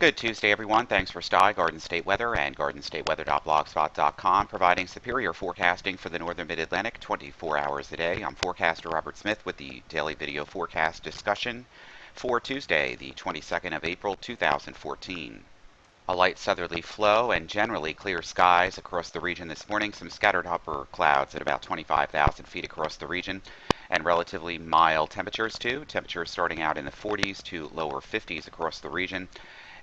Good Tuesday, everyone. Thanks for stopping Garden State Weather and GardenStateWeather.blogspot.com, providing superior forecasting for the northern mid-Atlantic 24 hours a day. I'm forecaster Robert Smith with the daily video forecast discussion for Tuesday, the 22nd of April, 2014. A light southerly flow and generally clear skies across the region this morning. Some scattered upper clouds at about 25,000 feet across the region, and relatively mild temperatures too. Temperatures starting out in the 40s to lower 50s across the region,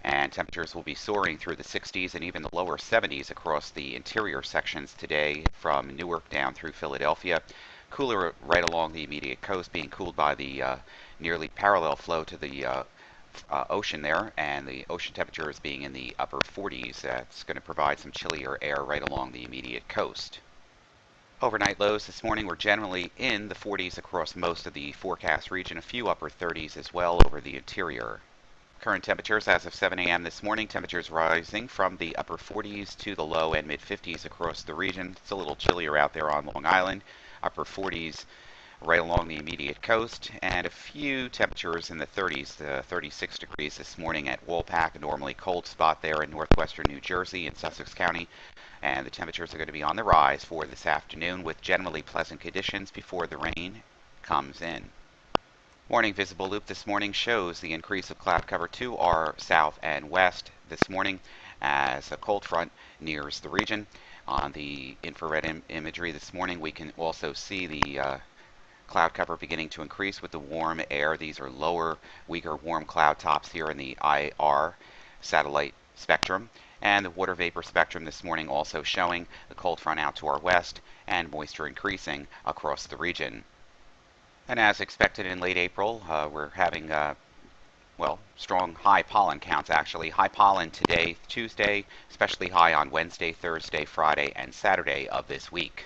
and temperatures will be soaring through the 60s and even the lower 70s across the interior sections today from Newark down through Philadelphia. Cooler right along the immediate coast, being cooled by the nearly parallel flow to the ocean there, and the ocean temperatures being in the upper 40s. That's going to provide some chillier air right along the immediate coast. Overnight lows this morning were generally in the 40s across most of the forecast region, a few upper 30s as well over the interior. Current temperatures as of 7 a.m. this morning, temperatures rising from the upper 40s to the low and mid 50s across the region. It's a little chillier out there on Long Island, upper 40s right along the immediate coast, and a few temperatures in the 30s to 36 degrees this morning at Woolpack, a normally cold spot there in northwestern New Jersey and Sussex County. And the temperatures are going to be on the rise for this afternoon with generally pleasant conditions before the rain comes in. Morning visible loop this morning shows the increase of cloud cover to our south and west this morning as a cold front nears the region. On the infrared imagery this morning, we can also see the cloud cover beginning to increase with the warm air. These are lower, weaker warm cloud tops here in the IR satellite spectrum. And the water vapor spectrum this morning also showing the cold front out to our west and moisture increasing across the region. And as expected in late April, we're having, strong high pollen counts actually. High pollen today, Tuesday, especially high on Wednesday, Thursday, Friday, and Saturday of this week.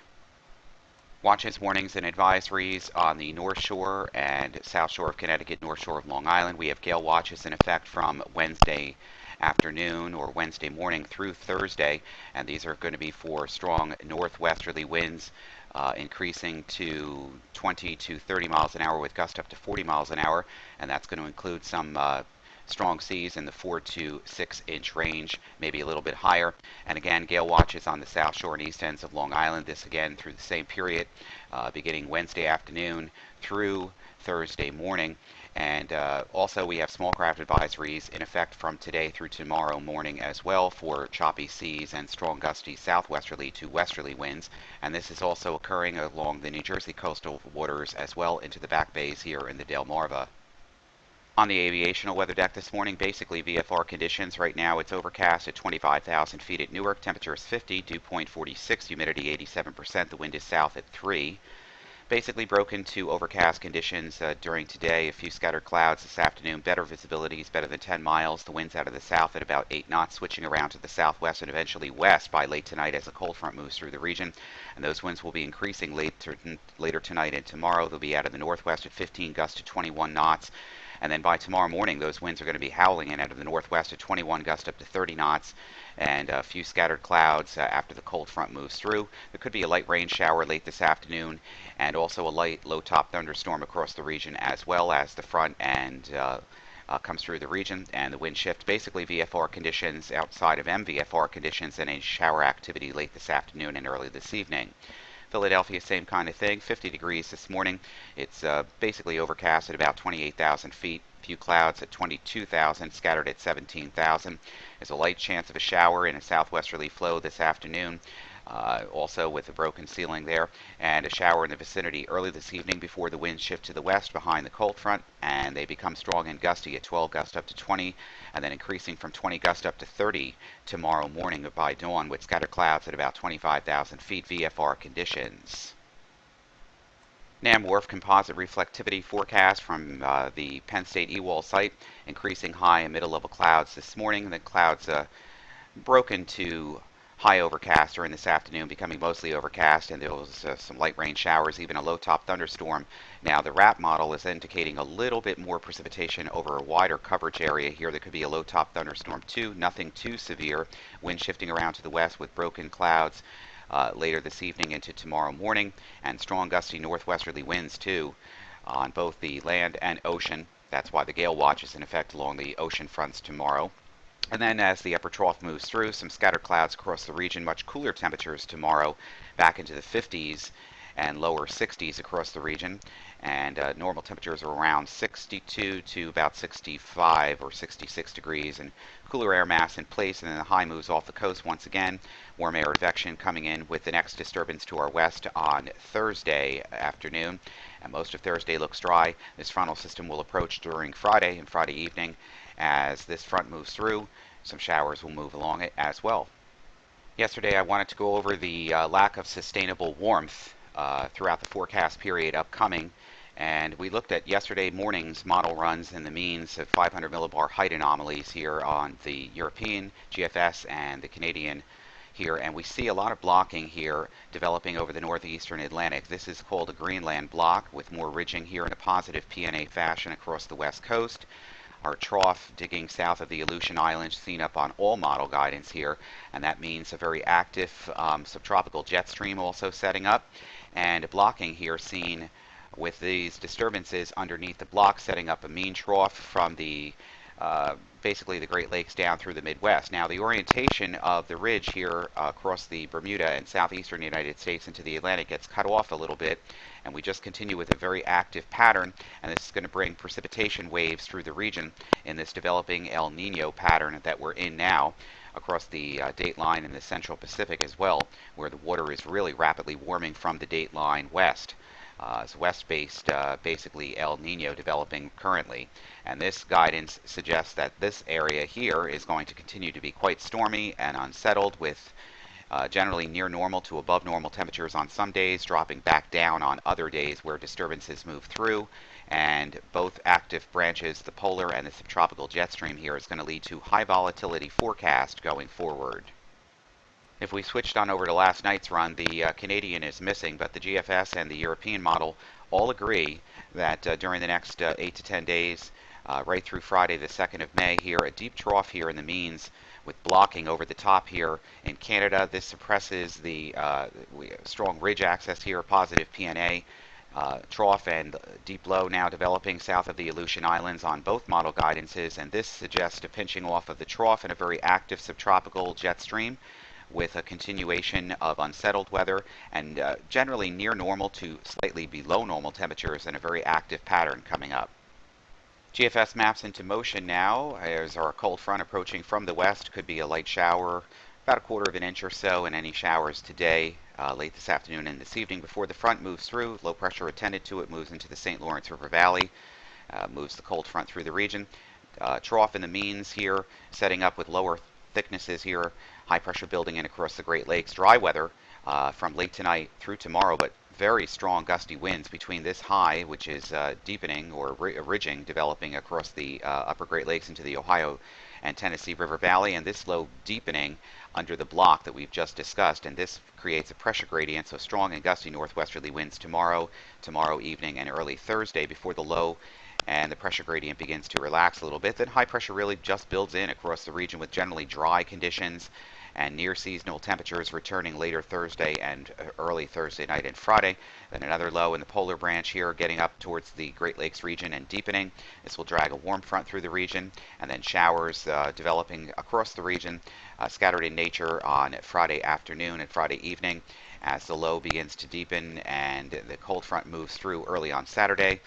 Watches, warnings, and advisories on the North Shore and South Shore of Connecticut, North Shore of Long Island. We have gale watches in effect from Wednesday afternoon or Wednesday morning through Thursday, and these are going to be for strong northwesterly winds increasing to 20 to 30 miles an hour with gusts up to 40 miles an hour, and that's going to include some strong seas in the 4 to 6 inch range, maybe a little bit higher. And again, gale watches on the South Shore and east ends of Long Island, this again through the same period, beginning Wednesday afternoon through Thursday morning. And also we have small craft advisories in effect from today through tomorrow morning as well for choppy seas and strong gusty southwesterly to westerly winds. And this is also occurring along the New Jersey coastal waters as well into the back bays here in the Delmarva. On the aviational weather deck this morning, basically VFR conditions. Right now it's overcast at 25,000 feet at Newark. Temperature is 50, dew point 46, humidity 87%. The wind is south at 3. Basically broken to overcast conditions during today. A few scattered clouds this afternoon. Better visibilities, better than 10 miles. The winds out of the south at about 8 knots, switching around to the southwest and eventually west by late tonight as a cold front moves through the region. And those winds will be increasing later tonight and tomorrow. They'll be out of the northwest at 15 gusts to 21 knots. And then by tomorrow morning, those winds are going to be howling in out of the northwest at 21 gusts up to 30 knots, and a few scattered clouds after the cold front moves through. There could be a light rain shower late this afternoon, and also a light low-top thunderstorm across the region as well as the front and comes through the region, and the wind shift. Basically VFR conditions outside of MVFR conditions, and a shower activity late this afternoon and early this evening. Philadelphia, same kind of thing, 50 degrees this morning. It's basically overcast at about 28,000 feet. A few clouds at 22,000, scattered at 17,000. There's a light chance of a shower in a southwesterly flow this afternoon, also with a broken ceiling there, and a shower in the vicinity early this evening before the winds shift to the west behind the cold front, and they become strong and gusty at 12 gusts up to 20, and then increasing from 20 gusts up to 30 tomorrow morning by dawn with scattered clouds at about 25,000 feet. VFR conditions. NAM Wharf composite reflectivity forecast from the Penn State EWOL site, increasing high and middle level clouds this morning. The clouds broken to high overcast during this afternoon, becoming mostly overcast, and there was some light rain showers, even a low-top thunderstorm. Now the RAP model is indicating a little bit more precipitation over a wider coverage area here. There could be a low-top thunderstorm too, nothing too severe. Wind shifting around to the west with broken clouds later this evening into tomorrow morning, and strong gusty northwesterly winds too on both the land and ocean. That's why the gale watch is in effect along the ocean fronts tomorrow. And then as the upper trough moves through, some scattered clouds across the region, much cooler temperatures tomorrow, back into the 50s and lower 60s across the region. And normal temperatures are around 62 to about 65 or 66 degrees, and cooler air mass in place. And then the high moves off the coast once again. Warm air advection coming in with the next disturbance to our west on Thursday afternoon. And most of Thursday looks dry. This frontal system will approach during Friday and Friday evening. As this front moves through, some showers will move along it as well. Yesterday, I wanted to go over the lack of sustainable warmth throughout the forecast period upcoming. And we looked at yesterday morning's model runs and the means of 500 millibar height anomalies here on the European GFS and the Canadian here. And we see a lot of blocking here developing over the northeastern Atlantic. This is called a Greenland block with more ridging here in a positive PNA fashion across the west coast. Our trough digging south of the Aleutian Islands seen up on all model guidance here, and that means a very active subtropical jet stream also setting up, and blocking here seen with these disturbances underneath the block setting up a mean trough from the basically the Great Lakes down through the Midwest. Now the orientation of the ridge here across the Bermuda and southeastern United States into the Atlantic gets cut off a little bit, and we just continue with a very active pattern, and this is going to bring precipitation waves through the region in this developing El Nino pattern that we're in now across the date line in the central Pacific as well, where the water is really rapidly warming from the date line west. It's west-based, basically El Nino developing currently. And this guidance suggests that this area here is going to continue to be quite stormy and unsettled with generally near normal to above normal temperatures on some days, dropping back down on other days where disturbances move through. And both active branches, the polar and the subtropical jet stream here, is going to lead to high volatility forecast going forward. If we switched on over to last night's run, the Canadian is missing, but the GFS and the European model all agree that during the next 8 to 10 days, right through Friday the 2nd of May here, a deep trough here in the means with blocking over the top here in Canada. This suppresses the strong ridge access here, positive PNA. Trough and deep low now developing south of the Aleutian Islands on both model guidances, and this suggests a pinching off of the trough and a very active subtropical jet stream with a continuation of unsettled weather and generally near normal to slightly below normal temperatures and a very active pattern coming up. GFS maps into motion now as our cold front approaching from the west. Could be a light shower, about a quarter of an inch or so, and any showers today, late this afternoon and this evening before the front moves through. Low pressure attended to it, moves into the St. Lawrence River Valley, moves the cold front through the region. Trough in the means here, setting up with lower thicknesses here, high pressure building in across the Great Lakes. Dry weather from late tonight through tomorrow, but very strong gusty winds between this high, which is deepening or ridging, developing across the upper Great Lakes into the Ohio and Tennessee River Valley, and this low deepening under the block that we've just discussed, and this creates a pressure gradient, so strong and gusty northwesterly winds tomorrow evening and early Thursday before the low and the pressure gradient begins to relax a little bit. Then high pressure really just builds in across the region with generally dry conditions and near seasonal temperatures returning later Thursday and early Thursday night and Friday. Then another low in the polar branch here getting up towards the Great Lakes region and deepening. This will drag a warm front through the region, and then showers developing across the region, scattered in nature on Friday afternoon and Friday evening as the low begins to deepen and the cold front moves through early on Saturday.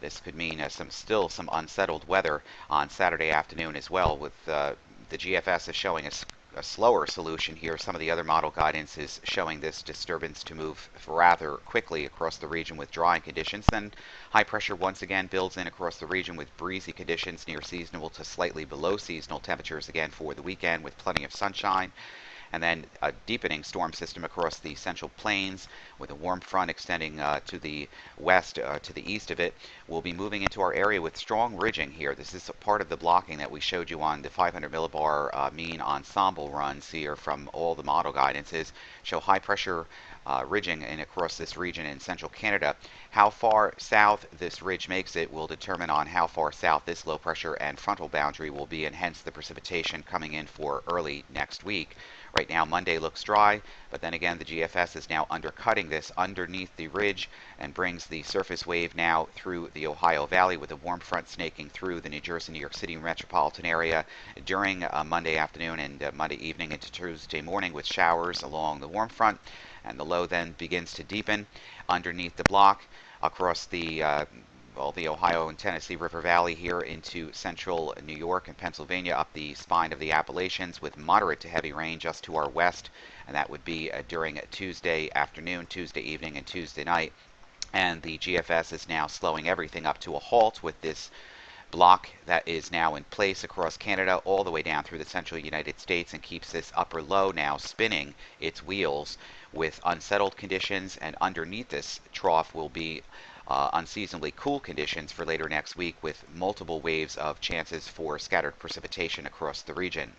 This could mean still some unsettled weather on Saturday afternoon as well, with the GFS is showing a slower solution here. Some of the other model guidance is showing this disturbance to move rather quickly across the region with drying conditions. Then high pressure once again builds in across the region with breezy conditions near seasonal to slightly below seasonal temperatures again for the weekend with plenty of sunshine. And then a deepening storm system across the central plains with a warm front extending to the west, to the east of it. We'll be moving into our area with strong ridging here. This is a part of the blocking that we showed you on the 500 millibar mean ensemble runs here from all the model guidances. Show high pressure ridging and across this region in central Canada. How far south this ridge makes it will determine on how far south this low pressure and frontal boundary will be, and hence the precipitation coming in for early next week. Right now, Monday looks dry, but then again, the GFS is now undercutting this underneath the ridge and brings the surface wave now through the Ohio Valley, with a warm front snaking through the New Jersey, New York City metropolitan area during Monday afternoon and Monday evening into Tuesday morning, with showers along the warm front, and the low then begins to deepen underneath the block across the Ohio and Tennessee River Valley here into central New York and Pennsylvania, up the spine of the Appalachians, with moderate to heavy rain just to our west, and that would be during Tuesday afternoon, Tuesday evening, and Tuesday night. And the GFS is now slowing everything up to a halt with this block that is now in place across Canada all the way down through the central United States, and keeps this upper low now spinning its wheels with unsettled conditions, and underneath this trough will be unseasonably cool conditions for later next week, with multiple waves of chances for scattered precipitation across the region.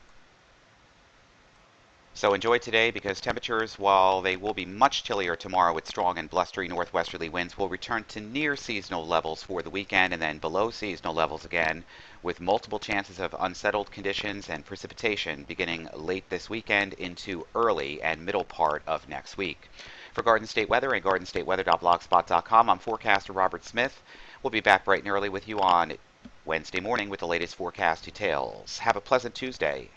So enjoy today, because temperatures, while they will be much chillier tomorrow with strong and blustery northwesterly winds, will return to near seasonal levels for the weekend, and then below seasonal levels again, with multiple chances of unsettled conditions and precipitation beginning late this weekend into early and middle part of next week. For Garden State Weather and GardenStateWeather.blogspot.com, I'm forecaster Robert Smith. We'll be back bright and early with you on Wednesday morning with the latest forecast details. Have a pleasant Tuesday.